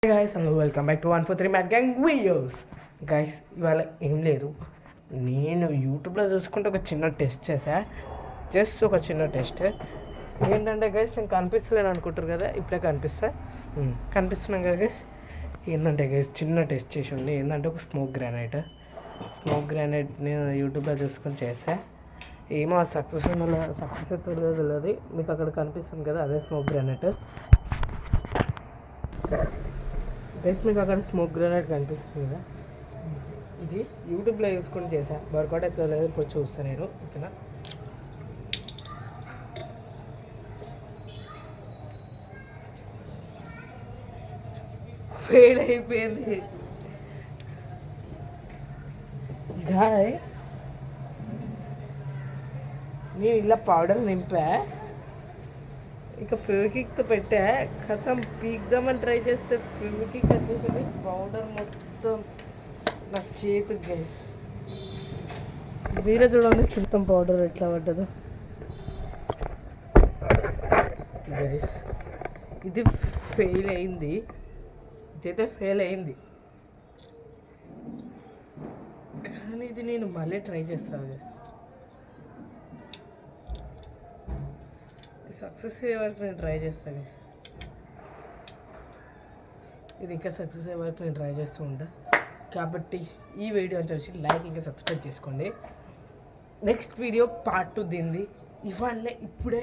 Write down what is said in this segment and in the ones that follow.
Hey guys, and welcome back to 143 Mad Gang videos. Guys ఇవాళ ఏం లేదు, నేను యూట్యూబ్లో చూసుకుంటే ఒక చిన్న టెస్ట్ చేశా. జస్ట్ ఒక చిన్న టెస్ట్ ఏంటంటే గైస్, నేను కనిపిస్తలేను అనుకుంటారు కదా, ఇప్పుడే కనిపిస్తున్నాం కదా గైస్. ఏంటంటే గైస్, చిన్న టెస్ట్ చేసి ఉండి ఏంటంటే ఒక స్మోక్ గ్రానైట్ని యూట్యూబ్లో చూసుకొని చేసా. ఏమో సక్సెస్ అవుతుందో తెలియదు. మీకు అక్కడ కనిపిస్తుంది కదా, అదే స్మోక్ గ్రానైట్ గైస్. మీకు అక్కడ స్మోక్ గ్రానైట్ కనిపిస్తుంది కదా, ఇది యూట్యూబ్లో చూసుకొని చేసా. వర్కౌట్ అయితే లేదు, ఇప్పుడు చూస్తాను నేను. ఓకేనా, ఫెయిల్ అయిపోయింది గాయ్. నేను ఇలా పౌడర్ నింపా, ఇక ఫెవికిక్తో పెట్టా, కథం పీక్దామని ట్రై చేస్తే ఫెవికిక్ వచ్చేసింది, పౌడర్ మొత్తం నా చేతికి గైస్. మీరే చూడండి మొత్తం పౌడర్ ఎట్లా పడ్డదో గైస్. ఇది ఫెయిల్ అయింది, ఇదైతే ఫెయిల్ అయింది, కానీ ఇది నేను మళ్ళీ ట్రై చేస్తాను గైస్. సక్సెస్ అయ్యే వరకు నేను ట్రై చేస్తాను గైస్. ఇది ఇంకా సక్సెస్ అయ్యే వరకు నేను ట్రై చేస్తూ ఉంటా. కాబట్టి ఈ వీడియో చూసి లైక్ ఇంకా సబ్స్క్రైబ్ చేసుకోండి. నెక్స్ట్ వీడియో పార్ట్ 2 దీనిది. ఇవాళ ఇప్పుడే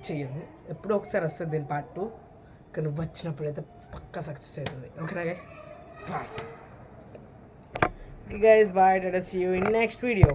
చెయ్యను, ఎప్పుడో ఒకసారి వస్తుంది దీని పార్ట్ 2. కానీ వచ్చినప్పుడైతే పక్కా సక్సెస్ అవుతుంది. ఓకేనా guys, bye guys, bye. See you in next video.